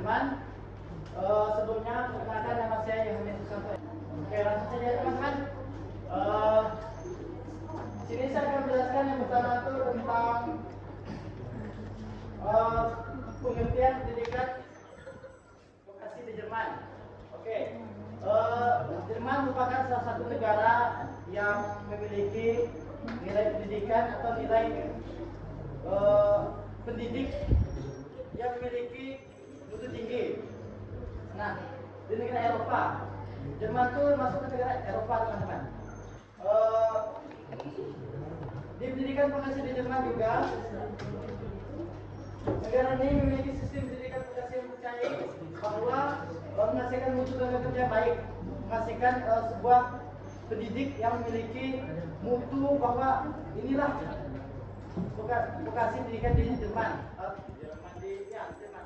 Jerman. Sebelumnya perkenalkan nama saya Yohanes Susanto. Oke, langsung saja teman-teman. Sini saya akan menjelaskan yang pertama itu tentang pengertian pendidikan vokasi di Jerman. Oke, Jerman merupakan salah satu negara yang memiliki nilai pendidikan atau nilai pendidik yang memiliki mutu tinggi. Nah, di negara Eropa, Jerman itu masuk ke negara Eropa, teman-teman. Di pendidikan vokasi di Jerman juga, negara ini memiliki sistem pendidikan vokasi yang percaya bahwa menghasilkan mutu tenaga kerja baik, menghasilkan sebuah pendidik yang memiliki mutu bahwa inilah vokasi pendidikan di Jerman. Jerman.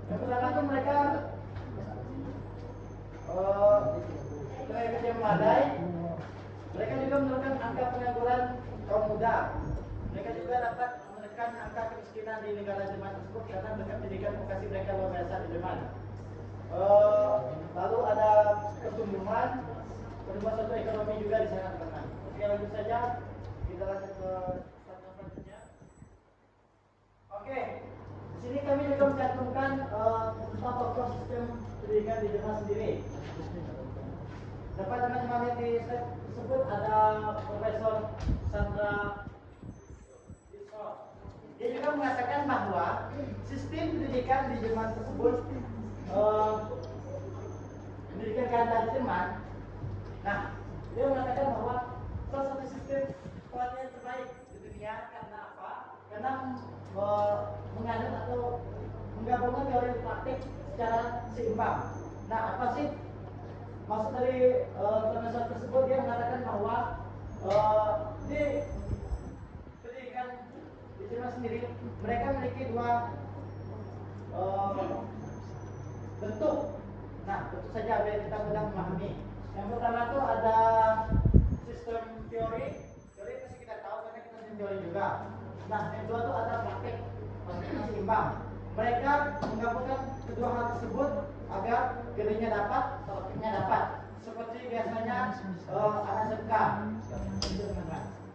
Yang pertama itu mereka tenaga kerja memadai. Mereka juga menurunkan angka pengangguran kaum muda. Mereka juga dapat menekan angka kemiskinan di negara Jerman tersebut karena berkat pendidikan vokasi mereka luar biasa di Jerman. Lalu ada pertumbuhan suatu ekonomi juga di sana, teman-teman. Oke, lanjut saja kita lanjut ke slide selanjutnya. Oke, di sini kami juga mencantumkan tentang tokoh sistem pendidikan di Jerman sendiri. Dapat teman-teman lihat di slide tersebut ada Profesor Sandra. Dia juga mengatakan bahwa sistem pendidikan di Jerman tersebut pendidikan ganda di Jerman. Nah, dia mengatakan bahwa salah satu sistem pelatihan terbaik di dunia karena apa? Karena mengandung atau menggabungkan teori dan praktik secara seimbang. Nah, apa sih maksud dari profesor tersebut? Dia mengatakan bahwa di pendidikan di Jerman sendiri mereka memiliki dua bentuk. Nah, tentu saja biar kita mudah memahami. Yang pertama itu ada sistem teori pasti kita tahu karena kita sistem teori juga. Nah, yang kedua itu ada praktik seimbang. Mereka menggabungkan kedua hal tersebut agar teorinya dapat, praktiknya dapat. Seperti biasanya anak SMK,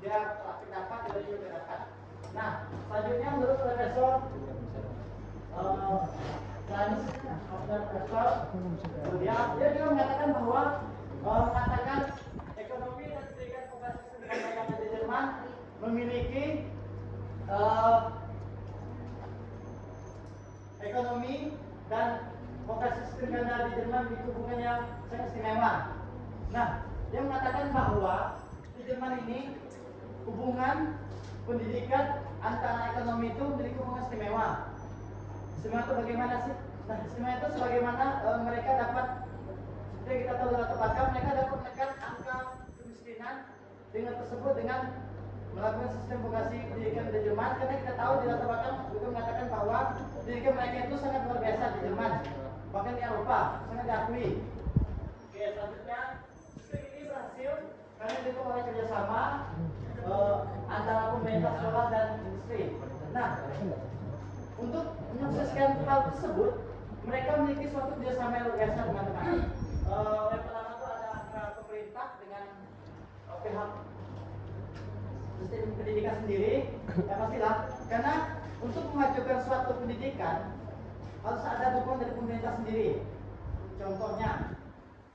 dia praktik dapat, teori juga dapat. Nah, selanjutnya menurut Profesor dia juga mengatakan bahwa mengatakan ekonomi dan pendidikan vokasi pendidikan di Jerman memiliki ekonomi dan vokasi pendidikan di Jerman memiliki hubungan yang sangat istimewa. Nah, dia mengatakan bahwa di Jerman ini hubungan pendidikan antara ekonomi itu memiliki hubungan istimewa. Istimewa itu bagaimana sih? Nah, istimewa itu sebagaimana mereka dapat, seperti kita tahu dalam belakang, mereka dapat menekan angka kemiskinan dengan tersebut dengan melakukan sistem vokasi pendidikan di Jerman. Karena kita tahu di latar belakang juga mengatakan bahwa pendidikan mereka itu sangat luar biasa di Jerman, bahkan di Eropa sangat diakui. Oke, selanjutnya sistem ini berhasil karena didukung oleh kerjasama antara pemerintah, sekolah dan industri. Nah, untuk menyukseskan hal tersebut, mereka memiliki suatu kerjasama yang luar biasa, teman-teman. Yang pertama itu ada antara pemerintah dengan pihak sistem pendidikan sendiri, ya pastilah. Karena untuk memajukan suatu pendidikan harus ada dukungan dari pemerintah sendiri. Contohnya,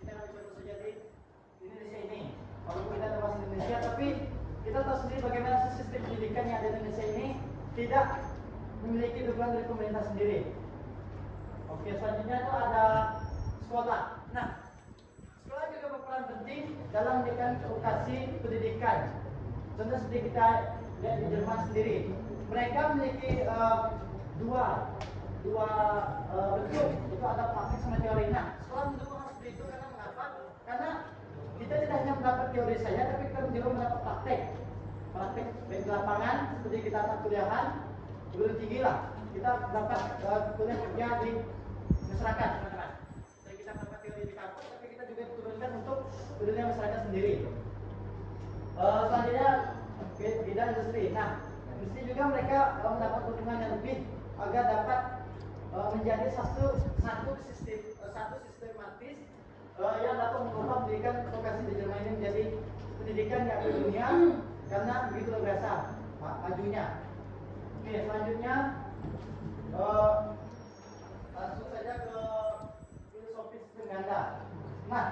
kita ambil contoh saja di Indonesia ini. Walaupun kita termasuk Indonesia, tapi kita tahu sendiri bagaimana sistem pendidikan yang ada di Indonesia ini tidak memiliki dukungan dari pemerintah sendiri. Oke, selanjutnya itu ada sekolah. Nah, sekolah juga berperan penting dalam memberikan vokasi pendidikan. Contoh seperti kita lihat di Jerman sendiri, mereka memiliki dua bentuk, itu ada praktik sama teori. Nah, sekolah mendukung hal seperti itu karena mengapa? Karena kita tidak hanya mendapat teori saja, tapi kita juga mendapat praktik baik di lapangan seperti kita anak kuliahan, perguruan tinggi lah. Kita dapat kuliah kerja di masyarakat, teman-teman. Jadi kita mendapat teori di kampus, tapi kita juga diturunkan untuk dunia masyarakat sendiri. Selanjutnya bidang industri. Nah, industri juga mereka mendapat dukungan yang lebih agar dapat menjadi satu sistematis yang dapat mengubah pendidikan vokasi di Jerman ini menjadi pendidikan yang dunia karena begitu luar biasa majunya. Oke, selanjutnya langsung saja ke filosofi sistem ganda. Nah,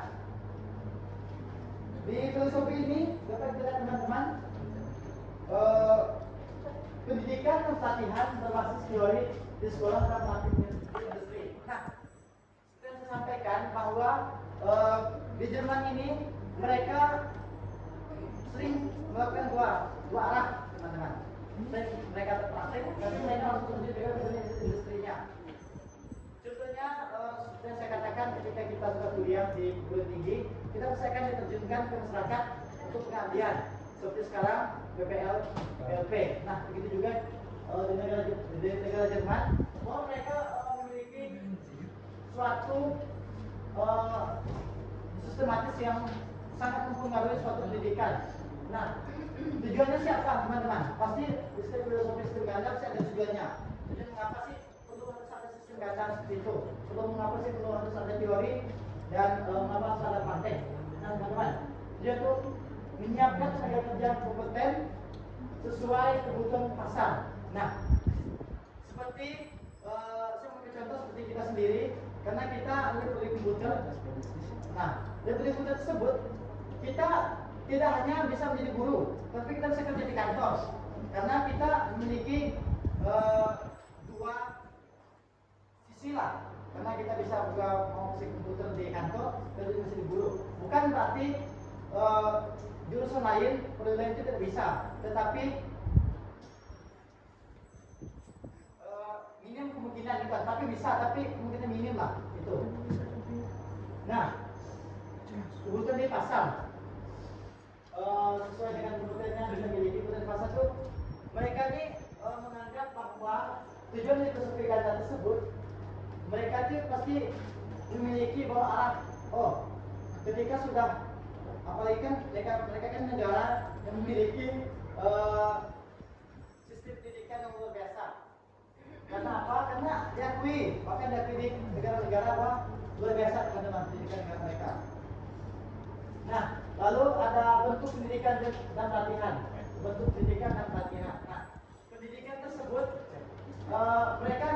di filosofi ini dapat dilihat teman-teman, pendidikan dan pelatihan berbasis teori di sekolah dan praktik di industri. Nah, seperti yang saya sampaikan bahwa di Jerman ini mereka sering melakukan dua arah, teman-teman. Mereka terpraktik, tapi mereka langsung terjun juga ke industrinya. Contohnya, seperti yang saya katakan, ketika kita sudah kuliah di perguruan tinggi, kita pasti akan diterjunkan ke masyarakat untuk pengabdian. Seperti sekarang BPL, PLP. Nah, begitu juga di negara Jerman, bahwa mereka memiliki suatu sistematis yang sangat mempengaruhi suatu pendidikan. Nah, tujuannya siapa, teman-teman? Pasti sistem filosofi sistem ganda pasti ada tujuannya. Tujuan mengapa sih perlu harus ada sistem ganda seperti itu? Sebelum mengapa sih perlu harus ada teori dan mengapa harus ada praktek? Nah, teman-teman, dia tuh menyiapkan tenaga kerja kompeten sesuai kebutuhan pasar. Nah, seperti saya mau contoh seperti kita sendiri, karena kita beli komputer. Nah, dari beli komputer tersebut kita tidak hanya bisa menjadi guru, tapi kita bisa kerja di kantor, karena kita memiliki dua sisi lah. Karena kita bisa juga mengisi komputer di kantor dan juga bisa di guru. Bukan berarti jurusan lain, prodi lain itu tidak bisa, tetapi minim kemungkinan itu, tapi bisa, tapi kemungkinan minim lah itu. Nah, kebutuhan di pasar sesuai dengan kebutuhannya yang dimiliki kebutuhan di pasar itu, mereka ini menganggap bahwa tujuan dari filosofi ganda tersebut, mereka itu pasti memiliki bahwa arah, ketika sudah, apalagi kan mereka kan negara yang memiliki sistem pendidikan yang luar biasa. Karena apa? Karena diakui, bahkan diakui di negara-negara bahwa luar biasa teman-teman pendidikan negara mereka. Nah, lalu ada bentuk pendidikan dan pelatihan. Bentuk pendidikan dan pelatihan. Nah, pendidikan tersebut mereka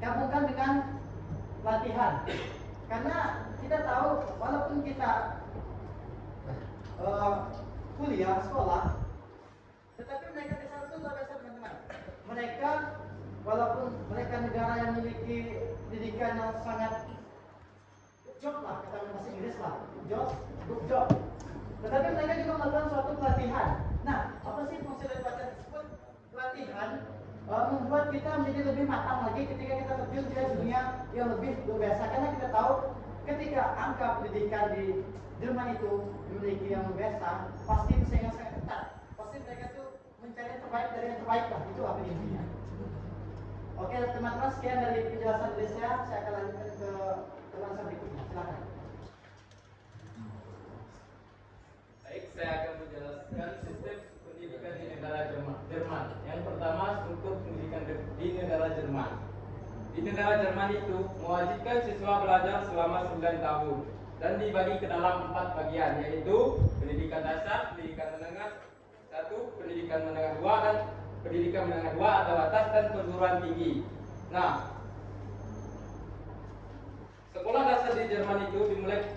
gabungkan dengan pelatihan. Karena kita tahu, walaupun kita kuliah, sekolah, tetapi mereka di sana itu luar biasa teman-teman. Mereka, walaupun mereka negara yang memiliki pendidikan yang sangat job lah, kata bahasa Inggris lah, good job. Tetapi mereka juga melakukan suatu pelatihan. Nah, apa sih fungsi dari pelatihan tersebut? Pelatihan membuat kita menjadi lebih matang lagi ketika kita terjun ke dunia yang lebih luar biasa. Karena kita tahu ketika angka pendidikan di Jerman itu memiliki yang luar biasa, pasti persaingan sangat ketat. Pasti mereka tuh mencari yang terbaik dari yang terbaik lah, itu apa intinya. Oke teman-teman, sekian dari penjelasan dari saya akan lanjutkan ke teman saya berikutnya, silakan. Baik, saya akan menjelaskan sistem pendidikan di negara Jerman. Yang pertama, struktur pendidikan di negara Jerman. Di negara Jerman itu mewajibkan siswa belajar selama 9 tahun dan dibagi ke dalam 4 bagian, yaitu pendidikan dasar, pendidikan menengah 1, pendidikan menengah 2, dan pendidikan menengah 2 atau atas, dan perguruan tinggi. Nah, sekolah dasar di Jerman itu dimulai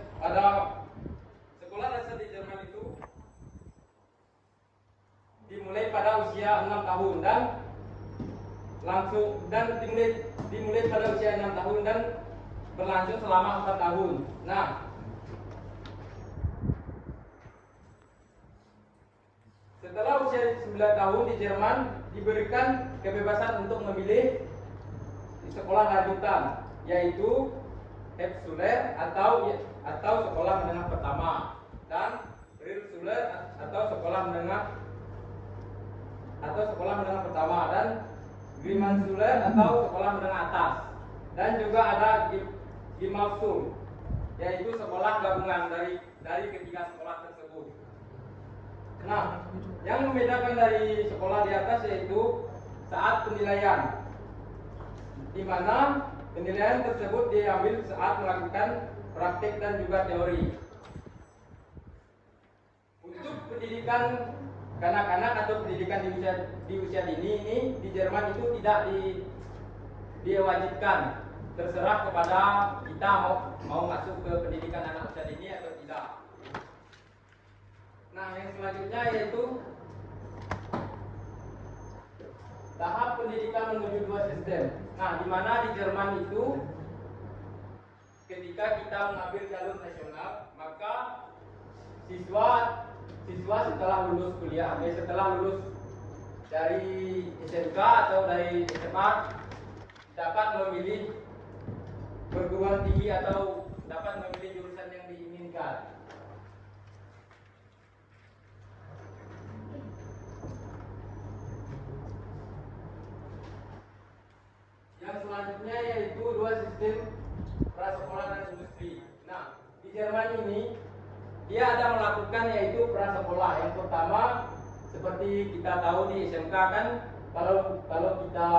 pada usia 6 tahun dan dimulai pada usia 6 tahun dan berlangsung selama 4 tahun. Nah, setelah usia 9 tahun di Jerman diberikan kebebasan untuk memilih di sekolah lanjutan, yaitu Hauptschule atau sekolah menengah pertama, dan Realschule atau sekolah menengah pertama, dan Gymnasium atau sekolah menengah atas, dan juga ada Gymnasium, yaitu sekolah gabungan dari ketiga sekolah tersebut. Nah, yang membedakan dari sekolah di atas yaitu saat penilaian. di mana penilaian tersebut diambil saat melakukan praktik dan juga teori. Untuk pendidikan kanak-kanak atau pendidikan di usia dini ini di Jerman itu tidak diwajibkan, terserah kepada kita mau masuk ke pendidikan anak usia dini atau tidak. Nah, yang selanjutnya yaitu tahap pendidikan menuju dua sistem. Nah, di mana di Jerman itu ketika kita mengambil jalur nasional, maka siswa setelah lulus kuliah, setelah lulus dari SMK atau dari SMA dapat memilih perguruan tinggi atau dapat memilih jurusan yang diinginkan. Yang selanjutnya yaitu dua sistem prasekolah dan industri. Nah, di Jerman ini dia ada melakukan yaitu prasekolah. Yang pertama, seperti kita tahu di SMK kan, kalau kita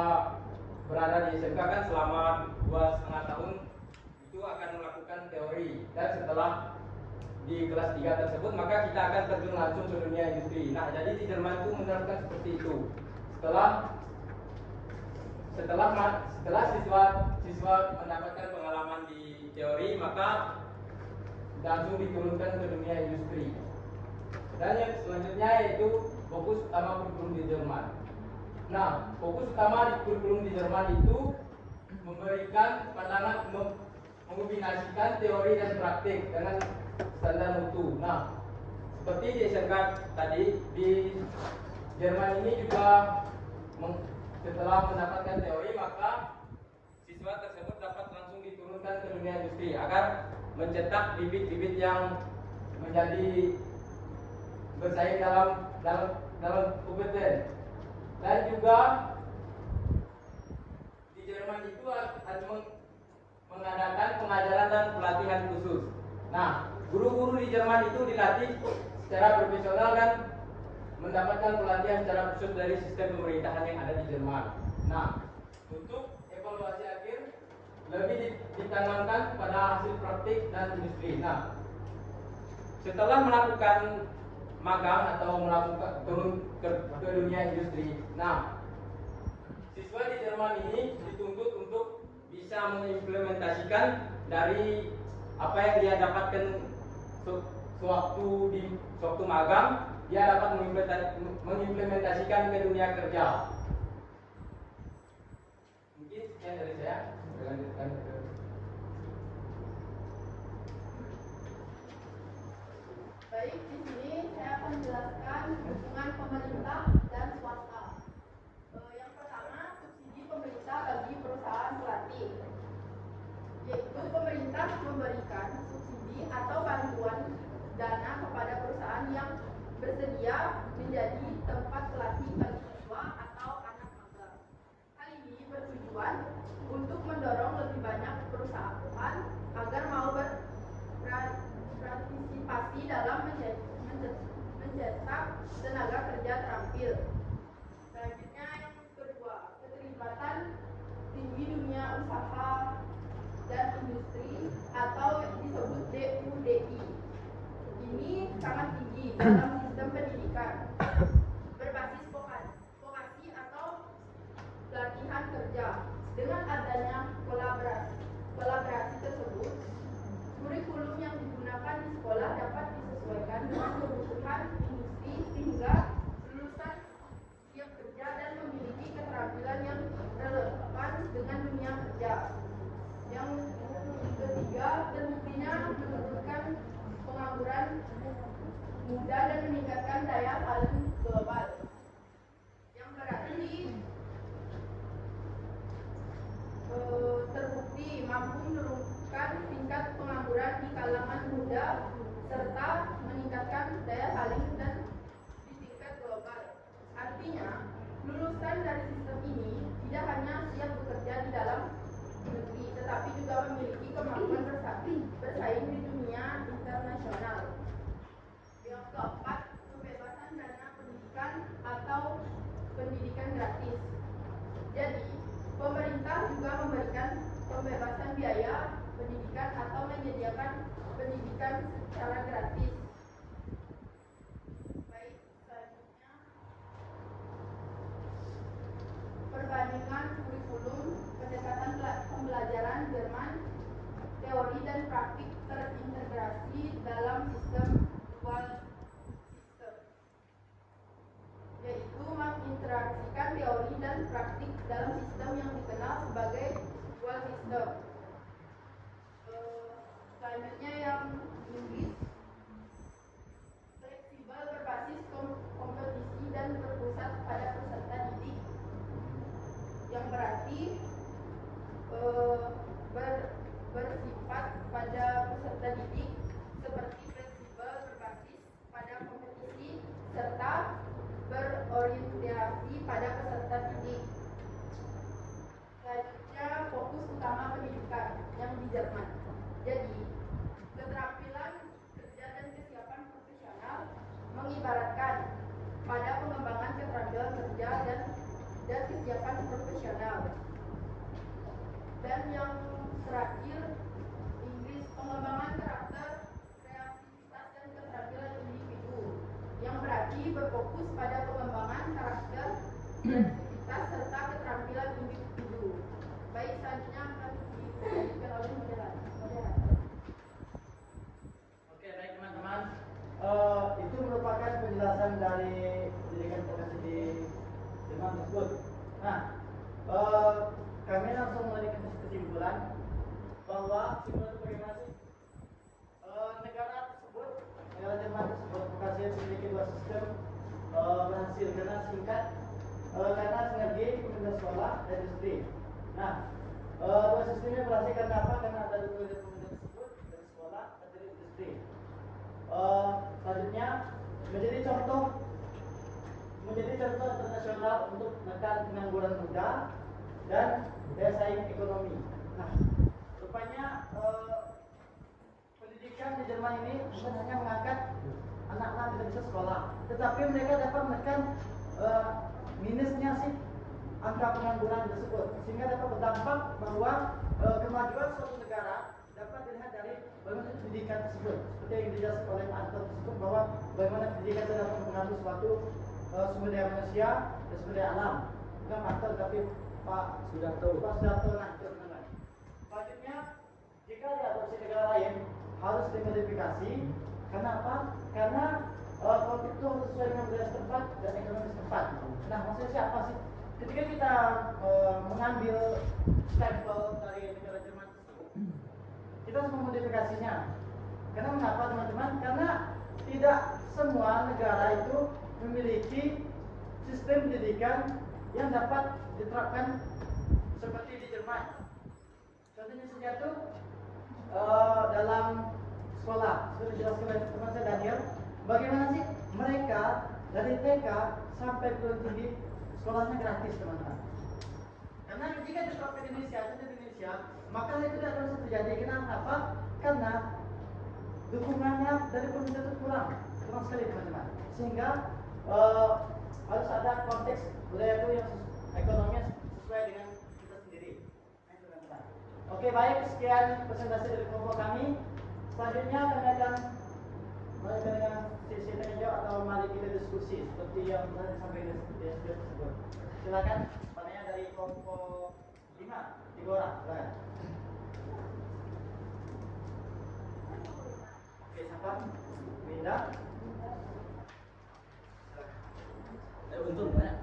berada di SMK kan selama 2,5 tahun itu akan melakukan teori, dan setelah di kelas 3 tersebut maka kita akan terjun langsung ke dunia industri. Nah, jadi di Jerman itu menerapkan seperti itu. Setelah siswa mendapatkan pengalaman di teori, maka langsung diturunkan ke dunia industri. Dan yang selanjutnya yaitu fokus utama kurikulum di Jerman. Nah, fokus utama di kurikulum di Jerman itu memberikan pandangan mengombinasikan teori dan praktik dengan standar mutu. Nah, seperti di SMK tadi, di Jerman ini juga setelah mendapatkan teori maka siswa tersebut dapat langsung diturunkan ke dunia industri agar mencetak bibit-bibit yang menjadi bersaing dalam kompeten. Dan juga di Jerman itu ada mengadakan pengajaran dan pelatihan khusus. Nah, guru-guru di Jerman itu dilatih secara profesional dan mendapatkan pelatihan secara khusus dari sistem pemerintahan yang ada di Jerman. Nah, untuk evaluasi akhir lebih ditanamkan pada hasil praktik dan industri. Nah, setelah melakukan magang atau melakukan turun ke dunia industri, nah, siswa di Jerman ini dituntut untuk bisa mengimplementasikan dari apa yang dia dapatkan sewaktu magang, dia dapat mengimplementasikan ke dunia kerja. Mungkin sekian dari saya. Lanjutkan ke Baik, di sini saya akan menjelaskan hubungan pemerintah dan swasta. Yang pertama, subsidi pemerintah bagi perusahaan pelatih, yaitu pemerintah memberikan subsidi atau bantuan dana kepada perusahaan yang bersedia menjadi tempat pelatih bagi siswa atau anak magang. Hal ini bertujuan untuk mendorong lebih banyak perusahaan agar mau berpartisipasi dalam mencetak tenaga kerja terampil. Selanjutnya yang kedua, keterlibatan tinggi dunia usaha dan industri atau disebut DUDI. Ini sangat tinggi dalam sistem pendidikan berbasis vokasi atau pelatihan kerja. Dengan adanya kolaborasi tersebut, kurikulum yang digunakan di sekolah dapat disesuaikan dengan kebutuhan industri sehingga lulusan siap kerja dan memiliki keterampilan yang relevan dengan dunia kerja. Yang ketiga, terbuktinya menurunkan pengangguran muda dan meningkatkan daya saing global, yang berarti terbukti mampu menurunkan tingkat pengangguran di kalangan muda serta meningkatkan daya saing dan di tingkat global. Artinya, lulusan dari sistem ini tidak hanya siap bekerja di dalam negeri, tetapi juga memiliki kemampuan bersaing di dunia internasional. Yang keempat, kebebasan dana pendidikan atau pendidikan gratis. Jadi, pemerintah juga biaya pendidikan atau menyediakan pendidikan secara gratis. Baik, selanjutnya perbandingan kurikulum pendekatan pembelajaran Jerman, teori dan praktik terintegrasi dalam sistem dual system, yaitu menginteraksikan teori dan praktik dalam sistem yang dikenal sebagai dual system. Selanjutnya yang Inggris, fleksibel berbasis kompetisi dan berpusat pada peserta didik, yang berarti bersifat pada peserta didik seperti fleksibel berbasis pada kompetisi serta berorientasi pada peserta didik. Selanjutnya fokus utama pendidikan yang di Jerman. Jadi keterampilan kerja dan kesiapan profesional mengibaratkan pada pengembangan keterampilan kerja dan kesiapan profesional. Dan yang terakhir, Inggris, pengembangan karakter, kreativitas dan keterampilan individu, yang berarti berfokus pada pengembangan karakter, kreativitas serta keterampilan individu. Baik, selanjutnya akan dilanjutkan oleh moderator. Oke, baik teman-teman. Itu merupakan penjelasan dari pendidikan vokasi di Jerman tersebut. Nah, kami langsung mulai ke kesimpulan bahwa kesimpulan itu bagaimana sih? Negara tersebut, negara Jerman tersebut vokasi memiliki dua sistem berhasil karena singkat, karena sinergi pemerintah sekolah dan industri. Nah, dua sistemnya berhasil karena apa? Karena ada dua unit pemerintah tersebut dari sekolah dan dari industri. Selanjutnya menjadi contoh internasional untuk menekan pengangguran muda dan daya saing ekonomi. Nah, rupanya pendidikan di Jerman ini bukan hanya mengangkat anak-anak tidak bisa sekolah, tetapi mereka dapat menekan minusnya sih angka pengangguran tersebut, sehingga dapat berdampak bahwa kemajuan suatu negara dapat dilihat dari bagaimana pendidikan tersebut. Seperti yang dijelaskan oleh Pak Anton tersebut, bahwa bagaimana pendidikan dapat mempengaruhi suatu sumber daya manusia dan sumber daya alam. Bukan Pak Anton, tapi Pak Sudarto. Nah, itu benar. Selanjutnya, jika diadopsi negara lain harus dimodifikasi. Kenapa? Karena konflik itu harus sesuai dengan budaya setempat dan ekonomi setempat. Nah, maksudnya siapa sih? Ketika kita mengambil stempel dari negara Jerman tersebut, kita harus memodifikasinya. Karena mengapa teman-teman? Karena tidak semua negara itu memiliki sistem pendidikan yang dapat diterapkan seperti di Jerman. Contohnya saja itu dalam sekolah, sudah dijelaskan oleh teman saya Daniel, bagaimana sih mereka dari TK sampai perguruan tinggi sekolahnya gratis teman-teman. Karena jika diterapkan di Indonesia, maka itu tidak akan terjadi. Kenapa? Karena dukungannya dari pemerintah itu kurang sekali teman-teman. Sehingga harus ada konteks budaya itu yang ekonominya sesuai dengan kita sendiri. Oke, baik, sekian presentasi dari kelompok kami. Selanjutnya kami akan mulai dengan sesi tanya jawab atau mari kita diskusi seperti yang telah disampaikan di slide tersebut. Silakan, panenya dari kelompok 5, 3 orang, silakan. Oke, siapa? Winda. Untung banyak.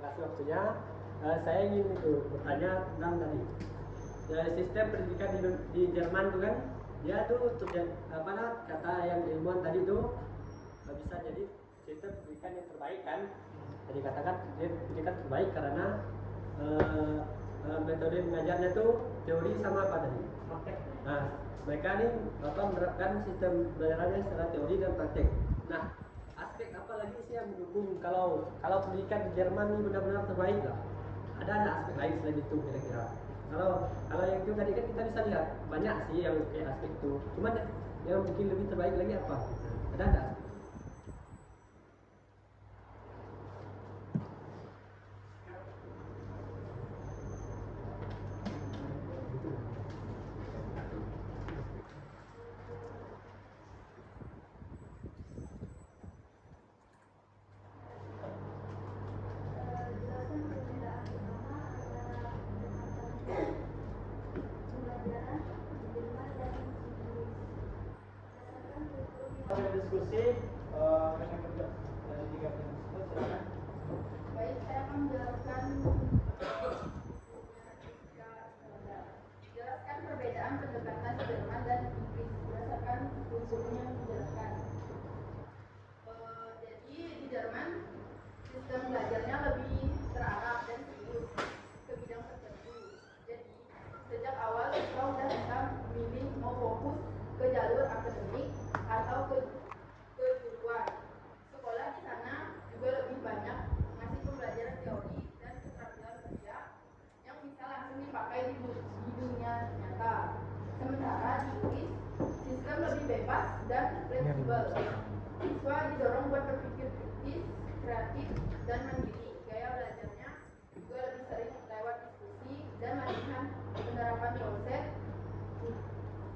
kasih waktunya. Saya ingin itu bertanya tentang tadi sistem pendidikan di Jerman tuh kan, dia tuh apa nah, kata yang ilmuwan tadi tuh bisa jadi sistem pendidikan yang terbaik kan. Jadi katakan dia pendidikan terbaik karena metode mengajarnya tuh teori sama apa tadi? Praktek. Nah, mereka nih menerapkan sistem belajarannya secara teori dan praktek. Nah, aspek apa lagi sih yang mendukung kalau pendidikan di Jerman ini benar-benar terbaik lah? Ada aspek lain selain itu kira-kira? Kalau yang itu tadi kan kita bisa lihat banyak sih yang kayak aspek itu. Cuman yang mungkin lebih terbaik lagi apa? Ada aspek? Jelaskan perbedaan utama antara pembelajaran di Jerman dan Inggris. Berdasarkan kurikulum Ada yang diskusi dengan kedua dari tiga tim tersebut, silakan. baik, saya akan menjelaskan jelaskan perbedaan pendekatan Jerman dan Inggris berdasarkan kurikulum yang dijelaskan. Jadi di Jerman sistem belajarnya lebih terarah dan serius ke bidang tertentu. Jadi sejak awal siswa sudah bisa memilih mau fokus ke jalur akademik atau ke kejuruan. Sekolah di sana juga lebih banyak ngasih pembelajaran teori dan keterampilan kerja yang bisa langsung dipakai di dunia nyata. Sementara di Inggris sistem lebih bebas dan fleksibel. Siswa didorong buat berpikir kritis, kreatif, dan mandiri. Gaya belajarnya juga lebih sering lewat diskusi dan latihan penerapan konsep.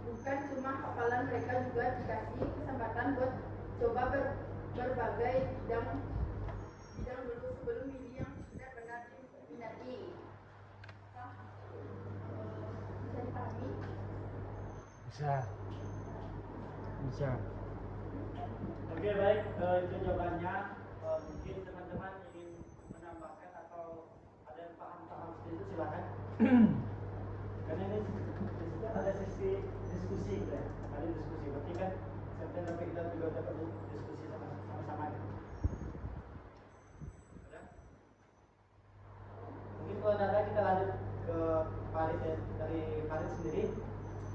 Bukan cuma hafalan, mereka juga dikasih kesempatan buat coba berbagai bidang dulu sebelum milih yang benar-benar diminati. Bisa dipahami? Bisa. Oke, baik, itu jawabannya. Mungkin teman-teman ingin menambahkan atau ada yang paham seperti itu, silakan. Karena ini ada sesi diskusi gitu ya, ada diskusi. Berarti kan September kita juga dapat diskusi sama-sama. Ada? Mungkin kalau ada kita lanjut ke Farid ya. Dari Farid sendiri,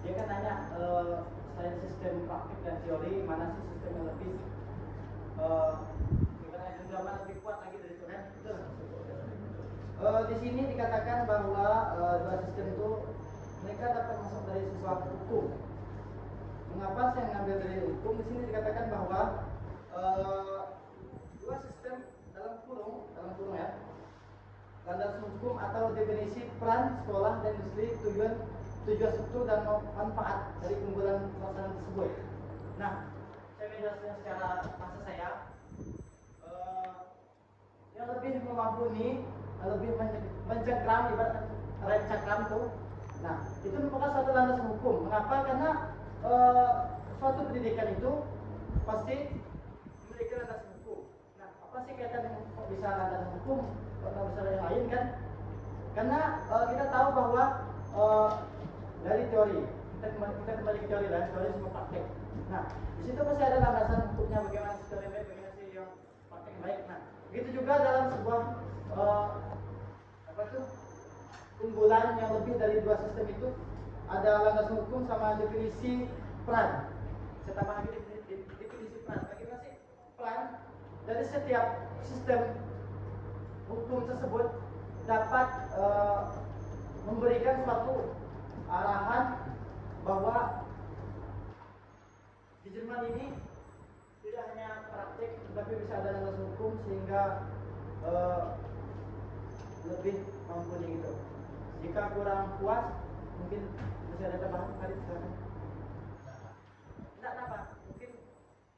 dia kan nanya selain sistem praktik dan teori, mana sih sistem yang lebih gimana lebih kuat lagi dari itu kan? Betul. Di sini dikatakan bahwa dua sistem itu mereka dapat masuk dari sesuatu hukum. Mengapa saya mengambil dari hukum? Di sini dikatakan bahwa dua sistem dalam kurung ya, landasan hukum atau definisi peran sekolah dan industri, tujuan struktur dan manfaat dari keunggulan pelaksanaan tersebut. Nah, saya menjelaskan secara bahasa saya. Yang lebih mengampuni, lebih mencengkram, ibarat rem cakram tuh. Nah, itu merupakan suatu landasan hukum. Mengapa? Karena suatu pendidikan itu pasti memiliki landasan hukum. Nah, apa sih kaitan kok bisa landasan hukum? Kok nggak bisa yang lain kan? Karena kita tahu bahwa dari teori, kita kembali ke teori lah, teori semua praktek. Nah, di situ pasti ada landasan hukumnya, bagaimana si teori baik, bagaimana si yang praktek baik. Nah, begitu juga dalam sebuah keunggulan yang lebih dari dua sistem itu ada landasan hukum sama definisi peran. Saya tambah lagi definisi peran. Bagaimana sih peran dari setiap sistem hukum tersebut dapat memberikan suatu arahan bahwa di Jerman ini tidak hanya praktik tetapi bisa ada landasan hukum sehingga lebih mumpuni gitu. Jika kurang puas mungkin masih ada tambahan kali silakan. Tidak apa, mungkin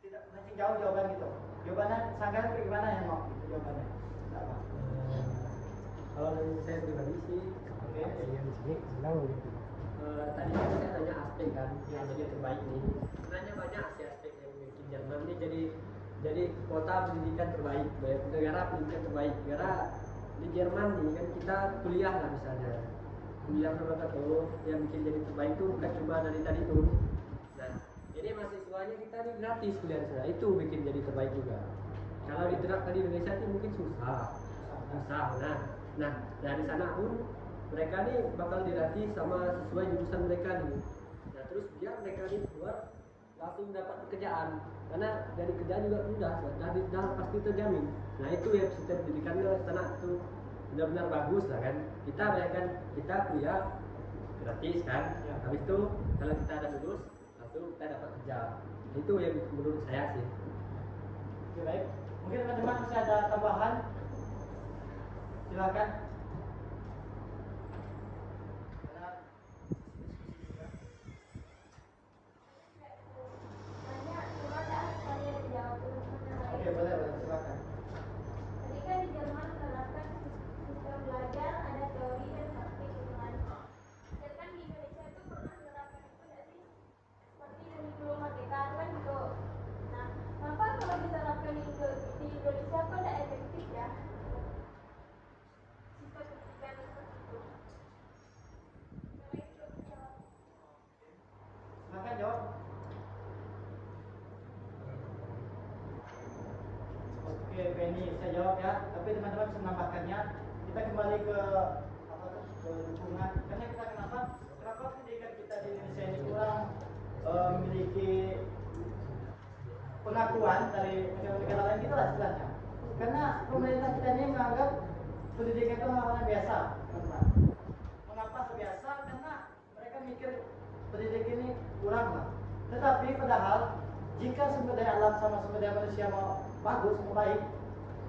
tidak masih jauh jawaban gitu. Jawabannya sangat bagaimana yang mau gitu jawabannya. Tidak apa. Kalau dari saya pribadi sih, Yang di sini senang gitu. tadi kan saya tanya aspek kan yang jadi terbaik nih. Sebenarnya banyak sih aspek yang bikin Jerman ini jadi kota pendidikan terbaik, negara pendidikan terbaik. Negara di Jerman nih kan kita kuliah lah misalnya, kuliah sama tuh yang bikin jadi terbaik itu bukan cuma dari tadi tuh. Nah ini mahasiswanya kita nih gratis kuliah di sana, itu bikin jadi terbaik juga. Kalau diterapkan di Indonesia itu mungkin susah. Nah dari sana pun mereka nih bakal dilatih sama sesuai jurusan mereka nih. Nah terus biar mereka nih keluar langsung dapat pekerjaan, karena dari kerjaan juga mudah, dah pasti terjamin. Nah itu ya sistem pendidikannya sana itu benar-benar bagus lah kan. Kita bayangkan kita kuliah gratis kan, habis itu kalau kita ada lulus langsung kita dapat kerja. Itu yang menurut saya sih. Oke, baik. Mungkin teman-teman masih ada tambahan? Silakan. Banyak, cuma tak saya jawab dulu sebenarnya. Oke, boleh, silakan. Tadi kan di Jerman menerapkan sistem belajar ada teori dan praktik gitu kan. Sedangkan di Indonesia itu pernah menerapkan itu nggak sih? Seperti kurikulum merdeka itu kan gitu. Nah, kenapa kalau diterapkan di Indonesia kok tidak efektif ya? Sistem pendidikan seperti itu. Yang lain belum dijawab. Silakan jawab. Oke, Penny, saya jawab ya. Tapi teman-teman bisa menambahkannya. Kita kembali ke apa tuh? Ke lingkungan. Karena kita kenapa pendidikan kita di Indonesia ini kurang memiliki pengakuan dari negara-negara lain kita lah istilahnya. Karena pemerintah kita ini menganggap pendidikan itu hal yang biasa, teman-teman. Mengapa biasa? Karena mereka mikir pendidikan ini kurang lah. Tetapi padahal jika sumber daya alam sama sumber daya manusia mau bagus, mau baik,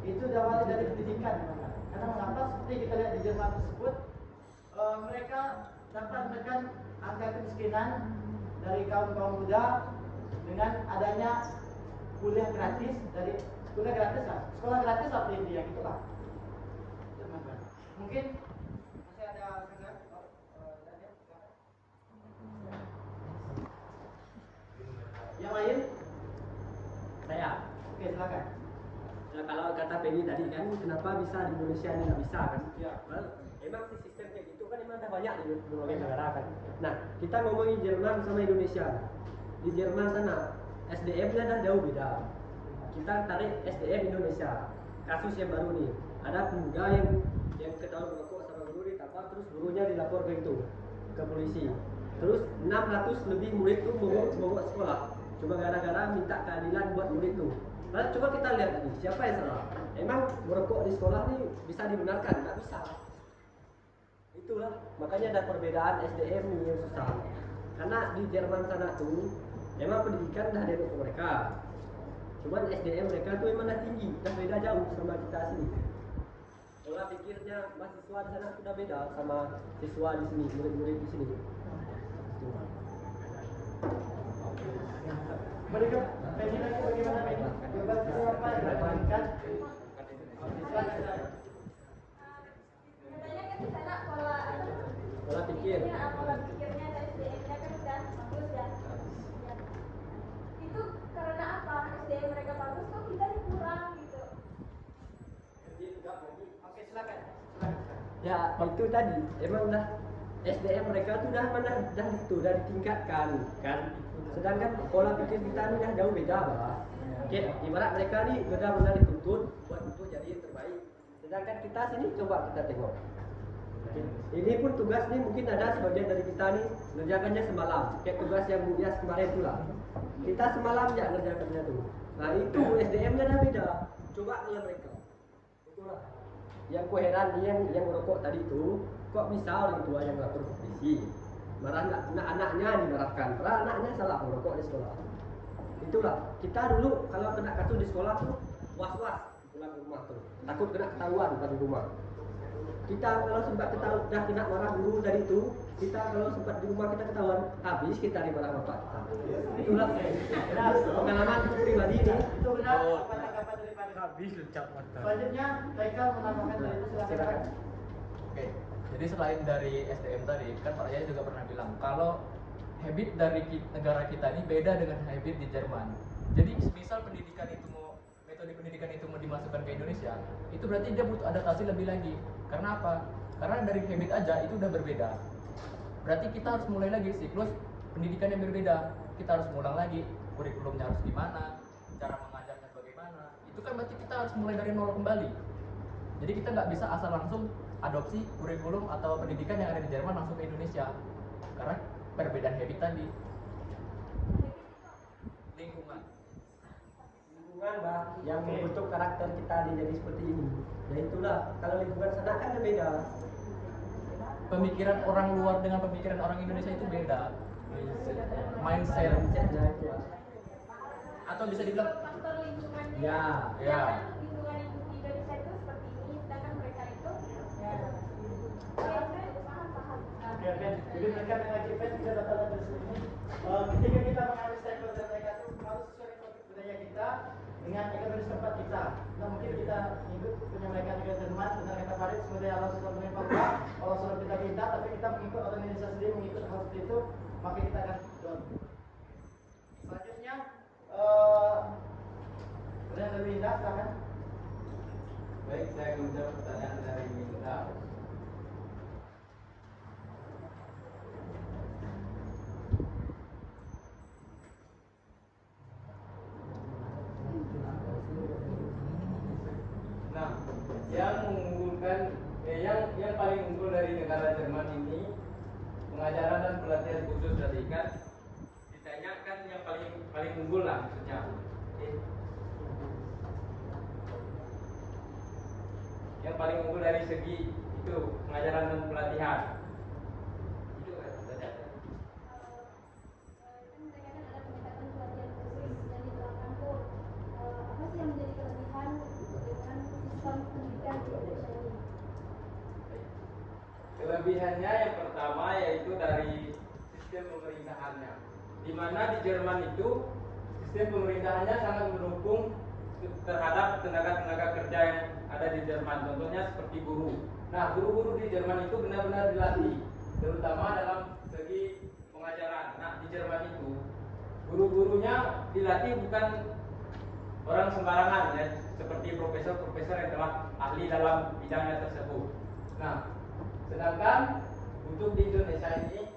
itu diawali dari pendidikan, teman-teman. Karena mengapa? Seperti kita lihat di Jerman tersebut, mereka dapat menekan angka kemiskinan dari kaum muda dengan adanya kuliah gratis lah, sekolah gratis lah di India gitulah, teman-teman. Mungkin masih ada yang lain? Saya. Oke, silakan. Nah, kalau kata Penny tadi kan, kenapa bisa di Indonesia ini nggak bisa kan? Ya. Well, emang si sistem kayak gitu kan emang ada banyak di berbagai negara kan. Nah, kita ngomongin Jerman sama Indonesia. Di Jerman sana SDM-nya dah jauh beda. Kita tarik SDM Indonesia. Kasus yang baru nih, ada pemuda yang ketahuan merokok sama guru ditangkap, terus gurunya dilapor ke itu ke polisi. Terus 600 lebih murid tuh mogok sekolah. Cuma gara-gara minta keadilan buat murid tuh. Lalu coba kita lihat tadi, siapa yang salah? Emang merokok di sekolah nih bisa dibenarkan? Nggak bisa. Itulah, makanya ada perbedaan SDM nih yang susah. Karena di Jerman sana tuh, emang pendidikan dah ada untuk mereka. Cuman SDM mereka tuh emang dah tinggi, dah beda jauh sama kita sini. Pola pikirnya mahasiswa di sana sudah beda sama siswa di sini, murid-murid di sini. Mereka Penny lagi bagaimana Penny? Bebas apa yang dilakukan? Katanya kan di sana pola pikir. pola pikirnya dan SDM-nya kan udah bagus ya. Ya. Itu karena apa? SDM mereka bagus kok kita nih kurang gitu. Oke, silakan. Ya itu tadi emang udah SDM mereka tuh udah ditingkatkan kan. Sedangkan pola pikir kita ini udah jauh beda bah. Oke, ibarat mereka nih benar-benar dituntut buat untuk jadi yang terbaik. Sedangkan kita sini coba kita tengok. Oke. Ini pun tugas nih mungkin ada sebagian dari kita nih ngerjakannya semalam. Kayak tugas yang Budias kemarin itulah. Kita semalam ya ngerjakannya tuh. Nah itu SDM-nya udah beda. Coba lihat mereka. Itulah. Yang heran yang merokok tadi itu kok bisa orang tua yang lapor ke polisi, marah anaknya dimarahkan, karena anaknya salah merokok di sekolah. Itulah kita dulu kalau kena kasus di sekolah tuh was-was pulang ke rumah tuh, takut kena ketahuan di rumah. Kita kalau sempat ketahuan dah kena marah guru dari itu, kita kalau sempat di rumah kita ketahuan habis kita dimarah bapak kita. Itulah pengalaman pribadi nih. Itu benar apa tanggapan daripada Habis lecak mata. selanjutnya Haikal menambahkan dari itu silakan. Oke, jadi selain dari SDM tadi, kan Pak Yaya juga pernah bilang kalau habit dari negara kita ini beda dengan habit di Jerman. Jadi misal pendidikan itu mau metode pendidikan itu mau dimasukkan ke Indonesia, itu berarti dia butuh adaptasi lebih lagi. Karena apa? Karena dari habit aja itu udah berbeda. Berarti kita harus mulai lagi siklus pendidikan yang berbeda. Kita harus ngulang lagi kurikulumnya harus gimana, cara mengajarnya bagaimana. Itu kan berarti kita harus mulai dari nol kembali. Jadi kita nggak bisa asal langsung adopsi kurikulum atau pendidikan yang ada di Jerman langsung ke Indonesia. Karena perbedaan habit tadi. Lingkungan. Lingkungan bah yang membentuk karakter kita jadi seperti ini. Ya itulah, kalau lingkungan sana kan beda. Pemikiran orang luar dengan pemikiran orang Indonesia itu beda. Mindset. Mindsetnya itu. Atau bisa dibilang faktor lingkungannya. Ya. Ya. Sedangkan lingkungan di Indonesia itu seperti ini, sedangkan mereka itu ya paham. Oke, oke. Jadi mereka lagi event bisa datang dari sini. Ketika kita mengambil stakeholder mereka itu harus sesuai dengan budaya kita dengan ekonomi tempat kita. Nah mungkin kita ikut punya mereka juga Jerman, benar kata Farid, sebenarnya Allah sudah menempatkan, Allah sudah kita minta, tapi kita mengikut orang Indonesia sendiri mengikut hal seperti itu, maka kita akan down. Selanjutnya, yang lebih indah, silakan. Baik, saya akan menjawab pertanyaan dari Minda. Nah, yang mengunggulkan, yang paling unggul dari negara Jerman ini pengajaran dan pelatihan khusus tadi kan ditanyakan yang paling unggul lah maksudnya. Oke. Yang paling unggul dari segi itu pengajaran dan pelatihan. Itu kan saja. Kan mereka kan ada pendekatan pelatihan khusus yang diterapkan tuh. Apa sih yang menjadi kelebihan dengan sistem pendidikan di Indonesia ini? Kelebihannya yang pertama yaitu dari sistem pemerintahannya. Di mana di Jerman itu sistem pemerintahannya sangat mendukung terhadap tenaga-tenaga kerja yang ada di Jerman. Contohnya seperti guru. Nah, guru-guru di Jerman itu benar-benar dilatih, terutama dalam segi pengajaran. Nah, di Jerman itu guru-gurunya dilatih bukan orang sembarangan ya, seperti profesor-profesor yang telah ahli dalam bidangnya tersebut. Nah, sedangkan untuk di Indonesia ini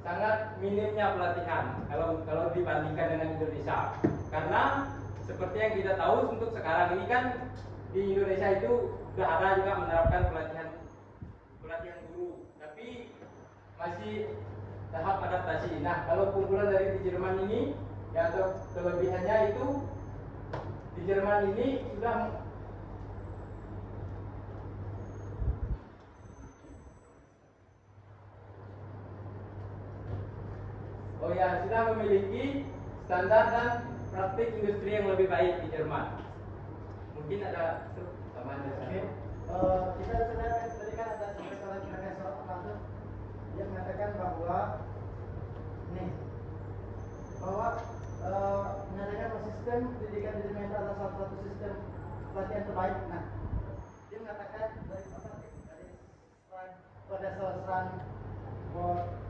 sangat minimnya pelatihan kalau dibandingkan dengan Indonesia. Karena seperti yang kita tahu untuk sekarang ini kan di Indonesia itu sudah ada juga menerapkan pelatihan guru, tapi masih tahap adaptasi. Nah, kalau keunggulan dari di Jerman ini ya atau kelebihannya itu di Jerman ini sudah sudah memiliki standar dan praktik industri yang lebih baik di Jerman. Mungkin ada tambahan dari Oke, kita sudah tadi kan ada salah profesor Mansur yang mengatakan bahwa menyatakan bahwa sistem pendidikan di Jerman itu adalah salah satu sistem pelatihan terbaik. Nah, dia mengatakan dari Profesor Sran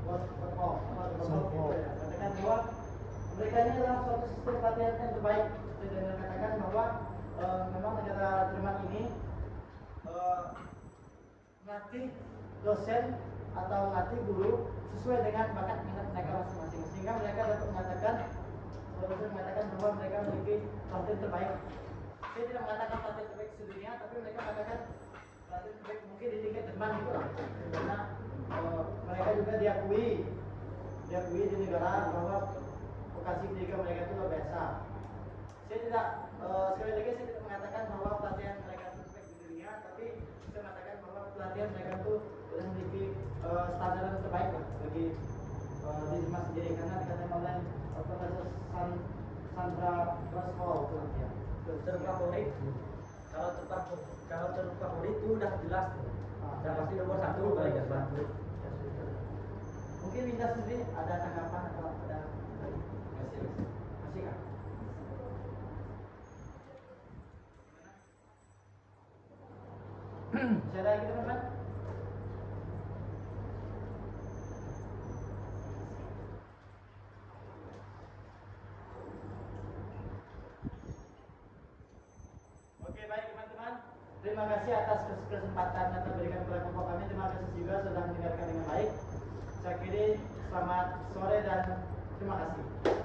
mengatakan bahwa mereka ini adalah suatu sistem pelatihan yang terbaik. Dan mengatakan bahwa memang negara Jerman ini melatih dosen atau melatih guru sesuai dengan bakat minat mereka masing-masing, sehingga mereka dapat mengatakan bahwa mereka memiliki pelatihan terbaik. Saya tidak mengatakan pelatihan terbaik sedunia, tapi mereka mengatakan pelatihan terbaik mungkin di tingkat Jerman itu lah, karena mereka juga diakui di negara bahwa vokasi pendidikan mereka itu luar biasa. Saya tidak sekali lagi saya tidak mengatakan bahwa pelatihan mereka itu terbaik di dunia, tapi saya mengatakan bahwa pelatihan mereka itu sudah memiliki standar yang terbaik lah bagi di Jerman sendiri, karena dikatakan oleh Profesor Sandra Groswald itu ya. Terfavorit. Kalau terfavorit itu udah jelas. Udah pasti nomor satu kalau Jerman. Mungkin Winda sendiri ada tanggapan atau ada masih kan? Masih ada lagi teman-teman? Terima kasih atas kesempatan yang diberikan kepada kelompok kami. Terima kasih juga sudah mendengarkan dengan baik. Saya kira selamat sore dan terima kasih.